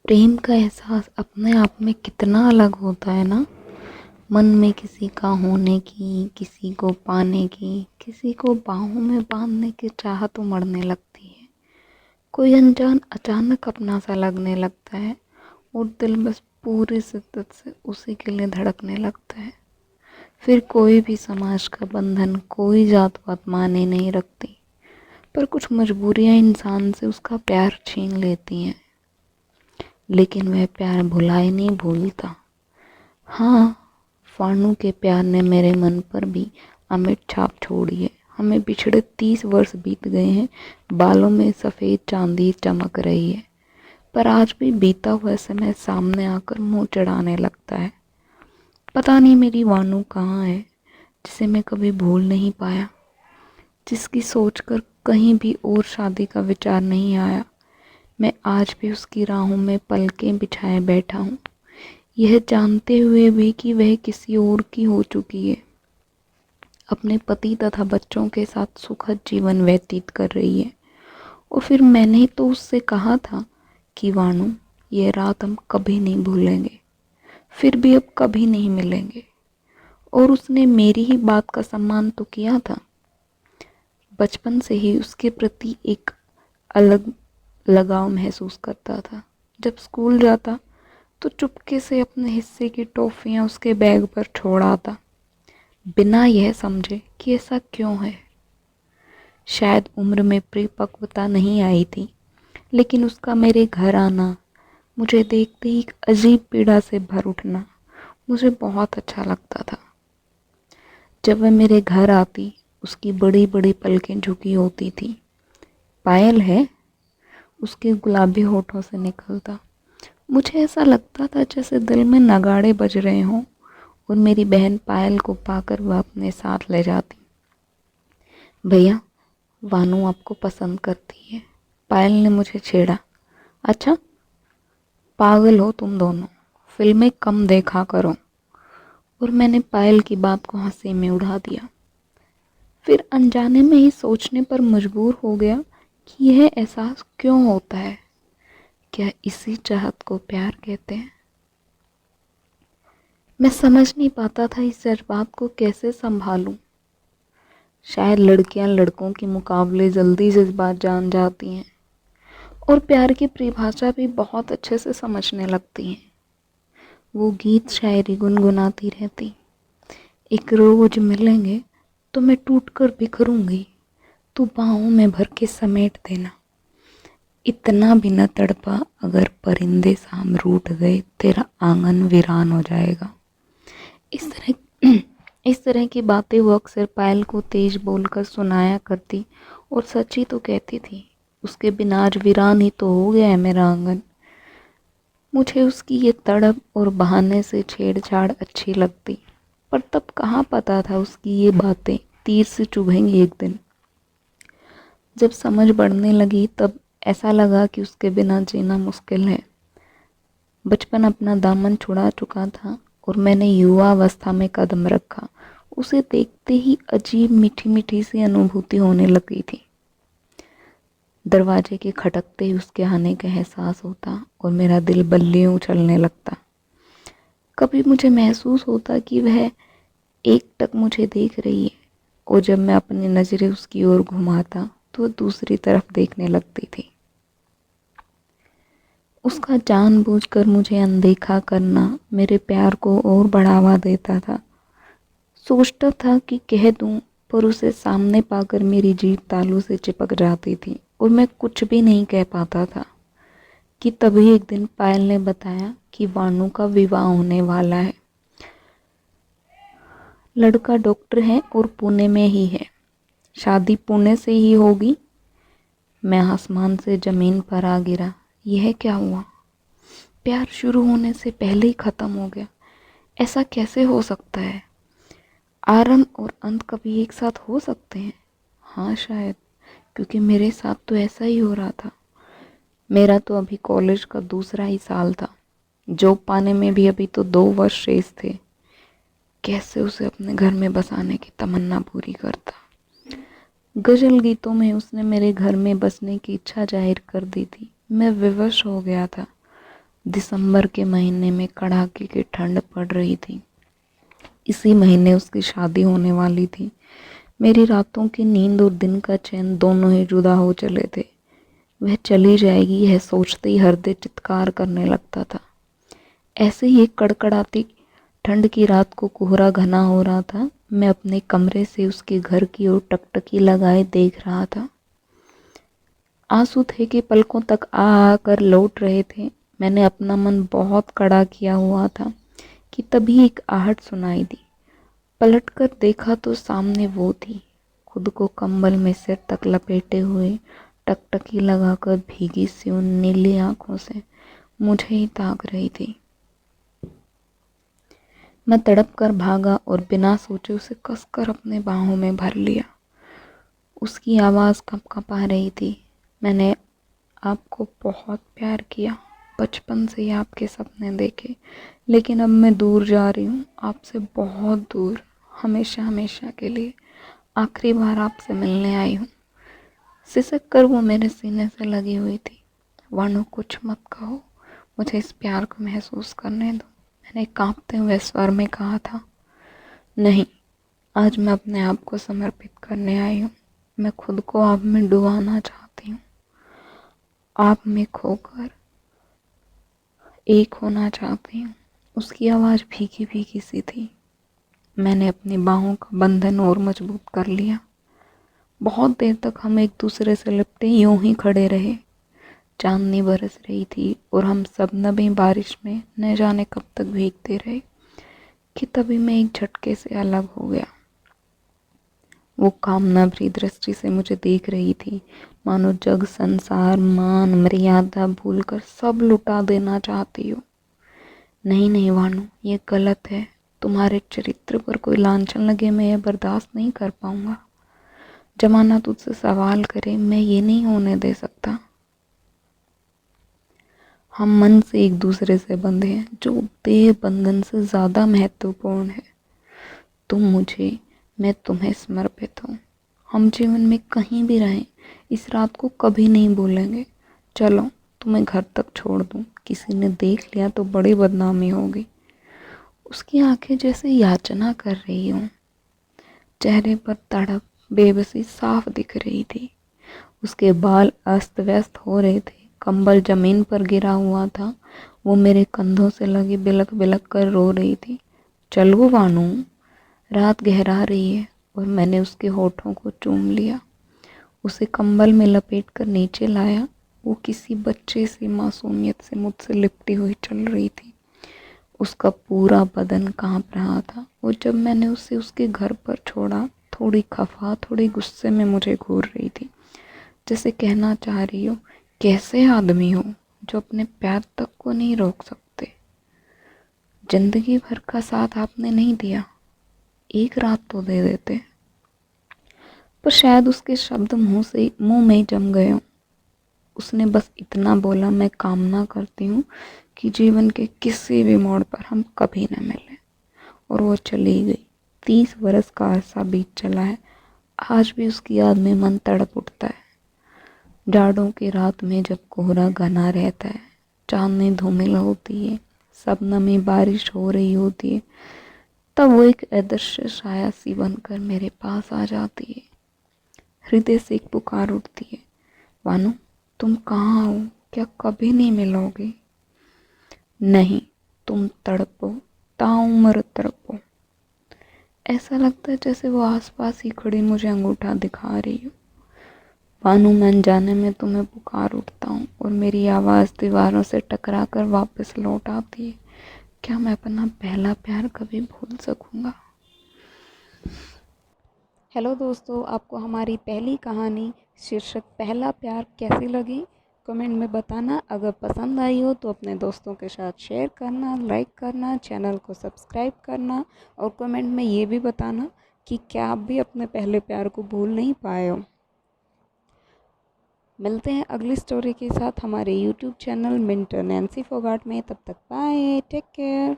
प्रेम का एहसास अपने आप में कितना अलग होता है ना। मन में किसी का होने की, किसी को पाने की, किसी को बाहों में बांधने की चाहत उमड़ने लगती है। कोई अनजान अचानक अपना सा लगने लगता है और दिल बस पूरी शिद्दत से उसी के लिए धड़कने लगता है। फिर कोई भी समाज का बंधन, कोई जात पात माने नहीं रखती, पर कुछ मजबूरियां इंसान से उसका प्यार छीन लेती हैं। लेकिन वह प्यार भुलाए नहीं भूलता। हाँ, फानू के प्यार ने मेरे मन पर भी अमिट छाप छोड़ी है। हमें बिछड़े 30 वर्ष बीत गए हैं, बालों में सफ़ेद चांदी चमक रही है, पर आज भी बीता हुआ समय सामने आकर मुंह चढ़ाने लगता है। पता नहीं मेरी वानू कहाँ है, जिसे मैं कभी भूल नहीं पाया, जिसकी सोचकर कहीं भी और शादी का विचार नहीं आया। मैं आज भी उसकी राहों में पलकें बिछाए बैठा हूँ, यह जानते हुए भी कि वह किसी और की हो चुकी है, अपने पति तथा बच्चों के साथ सुखद जीवन व्यतीत कर रही है। और फिर मैंने तो उससे कहा था कि वाणु, यह रात हम कभी नहीं भूलेंगे, फिर भी अब कभी नहीं मिलेंगे। और उसने मेरी ही बात का सम्मान तो किया था। बचपन से ही उसके प्रति एक अलग लगाव महसूस करता था। जब स्कूल जाता तो चुपके से अपने हिस्से की टॉफियाँ उसके बैग पर छोड़ आता, बिना यह समझे कि ऐसा क्यों है। शायद उम्र में परिपक्वता नहीं आई थी, लेकिन उसका मेरे घर आना, मुझे देखते ही एक अजीब पीड़ा से भर उठना मुझे बहुत अच्छा लगता था। जब वह मेरे घर आती, उसकी बड़ी बड़ी पलकें झुकी होती थी। पायल है, उसके गुलाबी होठों से निकलता। मुझे ऐसा लगता था जैसे दिल में नगाड़े बज रहे हों, और मेरी बहन पायल को पाकर वह अपने साथ ले जाती। भैया, वानू आपको पसंद करती है, पायल ने मुझे छेड़ा। अच्छा, पागल हो तुम दोनों, फिल्में कम देखा करो। और मैंने पायल की बात को हंसी में उड़ा दिया। फिर अनजाने में ही सोचने पर मजबूर हो गया कि यह एहसास क्यों होता है। क्या इसी चाहत को प्यार कहते हैं? मैं समझ नहीं पाता था इस जज्बात को कैसे संभालूं। शायद लड़कियां लड़कों के मुकाबले जल्दी जज्बात जान जाती हैं और प्यार की परिभाषा भी बहुत अच्छे से समझने लगती हैं। वो गीत शायरी गुनगुनाती रहती, एक रोज मिलेंगे तो मैं टूट कर बिखरूंगी, तू बाहों में भर के समेट देना, इतना भी न तड़पा, अगर परिंदे शाम रूठ गए तेरा आंगन वीरान हो जाएगा। इस तरह इस तरह की बातें वो अक्सर पायल को तेज बोलकर सुनाया करती, और सच्ची तो कहती थी, उसके बिना आज वीरान ही तो हो गया है मेरा आंगन। मुझे उसकी ये तड़प और बहाने से छेड़छाड़ अच्छी लगती, पर तब कहाँ पता था उसकी ये बातें तीर से चुभेंगी एक दिन। जब समझ बढ़ने लगी तब ऐसा लगा कि उसके बिना जीना मुश्किल है। बचपन अपना दामन छुड़ा चुका था और मैंने युवा अवस्था में कदम रखा। उसे देखते ही अजीब मीठी मीठी सी अनुभूति होने लगी थी। दरवाजे के खटकते ही उसके आने का एहसास होता और मेरा दिल बल्लियों उछलने लगता। कभी मुझे महसूस होता कि वह एकटक मुझे देख रही है, और जब मैं अपनी नज़रें उसकी ओर घुमाता तो वह दूसरी तरफ देखने लगती थी। उसका जानबूझकर मुझे अनदेखा करना मेरे प्यार को और बढ़ावा देता था। सोचता था कि कह दूं, पर उसे सामने पाकर मेरी जीभ तालू से चिपक जाती थी और मैं कुछ भी नहीं कह पाता था। कि तभी एक दिन पायल ने बताया कि वानू का विवाह होने वाला है। लड़का डॉक्टर है और पुणे में ही है। शादी पुणे से ही होगी। मैं आसमान से ज़मीन पर आ गिरा। यह क्या हुआ? प्यार शुरू होने से पहले ही ख़त्म हो गया। ऐसा कैसे हो सकता है? आरंभ और अंत कभी एक साथ हो सकते हैं? हाँ शायद, क्योंकि मेरे साथ तो ऐसा ही हो रहा था। मेरा तो अभी कॉलेज का दूसरा ही साल था। जॉब पाने में भी अभी तो 2 वर्ष शेष थे। कैसे उसे अपने घर में बसाने की तमन्ना पूरी करता। गजल गीतों में उसने मेरे घर में बसने की इच्छा जाहिर कर दी थी। मैं विवश हो गया था। दिसंबर के महीने में कड़ाके की ठंड पड़ रही थी। इसी महीने उसकी शादी होने वाली थी। मेरी रातों की नींद और दिन का चैन दोनों ही जुदा हो चले थे। वह चली जाएगी यह सोचते ही हृदय चित्कार करने लगता था। ऐसे ही एक कड़कड़ाती ठंड की रात को कोहरा घना हो रहा था। मैं अपने कमरे से उसके घर की ओर टकटकी लगाए देख रहा था। आंसू थे कि पलकों तक आ आकर लौट रहे थे। मैंने अपना मन बहुत कड़ा किया हुआ था कि तभी एक आहट सुनाई दी। पलटकर देखा तो सामने वो थी, खुद को कंबल में सिर तक लपेटे हुए, टकटकी लगाकर भीगी सी उन नीली आंखों से मुझे ही ताक रही थी। मैं तड़प कर भागा और बिना सोचे उसे कसकर अपने बाहों में भर लिया। उसकी आवाज़ कँपा रही थी। मैंने आपको बहुत प्यार किया, बचपन से ही आपके सपने देखे, लेकिन अब मैं दूर जा रही हूँ, आपसे बहुत दूर, हमेशा हमेशा के लिए। आखिरी बार आपसे मिलने आई हूँ। सिसक कर वो मेरे सीने से लगी हुई थी। वाणु, कुछ मत कहो, मुझे इस प्यार को महसूस करने दो, मैंने कांपते हुए स्वर में कहा था। नहीं, आज मैं अपने आप को समर्पित करने आई हूँ। मैं खुद को आप में डुबाना चाहती हूँ, आप में खोकर एक होना चाहती हूँ। उसकी आवाज़ भीगी भीगी सी थी। मैंने अपनी बाहों का बंधन और मजबूत कर लिया। बहुत देर तक हम एक दूसरे से लिपटे यूं ही खड़े रहे। चांदनी बरस रही थी और हम सब नबी बारिश में न जाने कब तक भीगते रहे कि तभी मैं एक झटके से अलग हो गया। वो कामना भरी दृष्टि से मुझे देख रही थी, मानो जग संसार मान मर्यादा भूलकर सब लुटा देना चाहती हो। नहीं नहीं वाणु, ये गलत है। तुम्हारे चरित्र पर कोई लांछन लगे मैं यह बर्दाश्त नहीं कर पाऊंगा। जमाना तुझसे सवाल करे, मैं ये नहीं होने दे सकता। हम मन से एक दूसरे से बंधे हैं, जो देह बंधन से ज़्यादा महत्वपूर्ण है। तुम मुझे, मैं तुम्हें समर्पित हूँ। हम जीवन में कहीं भी रहें, इस रात को कभी नहीं भूलेंगे। चलो, तुम्हें घर तक छोड़ दूँ, किसी ने देख लिया तो बड़ी बदनामी होगी। उसकी आंखें जैसे याचना कर रही हों, चेहरे पर तड़प बेबसी साफ दिख रही थी। उसके बाल अस्त व्यस्त हो रहे थे, कंबल जमीन पर गिरा हुआ था। वो मेरे कंधों से लगी बिलक बिलक कर रो रही थी। चलो वाणु, रात गहरा रही है। और मैंने उसके होठों को चूम लिया, उसे कंबल में लपेट कर नीचे लाया। वो किसी बच्चे सी मासूमियत से मुझसे लिपटी हुई चल रही थी। उसका पूरा बदन कांप रहा था। और जब मैंने उसे उसके घर पर छोड़ा, थोड़ी खफा थोड़ी गुस्से में मुझे घूर रही थी, जैसे कहना चाह रही हो, कैसे आदमी हो जो अपने प्यार तक को नहीं रोक सकते। जिंदगी भर का साथ आपने नहीं दिया, एक रात तो दे देते। पर शायद उसके शब्द मुंह में जम गए हों। उसने बस इतना बोला, मैं कामना करती हूँ कि जीवन के किसी भी मोड़ पर हम कभी न मिलें। और वो चली गई। 30 बरस का अरसा बीत चला है, आज भी उसकी याद में मन तड़प उठता है। जाड़ों की रात में जब कोहरा घना रहता है, चांदनी धूमिल होती है, शबनमी बारिश हो रही होती है, तब वो एक अदृश्य साया सी बनकर मेरे पास आ जाती है। हृदय से एक पुकार उठती है, वानु, तुम कहाँ हो? क्या कभी नहीं मिलोगे? नहीं, तुम तड़पो, ताउम्र तड़पो। ऐसा लगता है जैसे वो आसपास ही खड़ी मुझे अंगूठा दिखा रही हो। वानु, मैं अनजाने में तुम्हें पुकार उठता हूँ और मेरी आवाज़ दीवारों से टकरा कर वापस लौट आती है। क्या मैं अपना पहला प्यार कभी भूल सकूँगा? हेलो दोस्तों, आपको हमारी पहली कहानी शीर्षक पहला प्यार कैसी लगी? कमेंट में बताना। अगर पसंद आई हो तो अपने दोस्तों के साथ शेयर करना, लाइक करना, चैनल को सब्सक्राइब करना और कमेंट में ये भी बताना कि क्या आप भी अपने पहले प्यार को भूल नहीं पाए हो। मिलते हैं अगली स्टोरी के साथ हमारे YouTube channel mentor Nancy Phogat में। तब तक बाय, टेक केयर।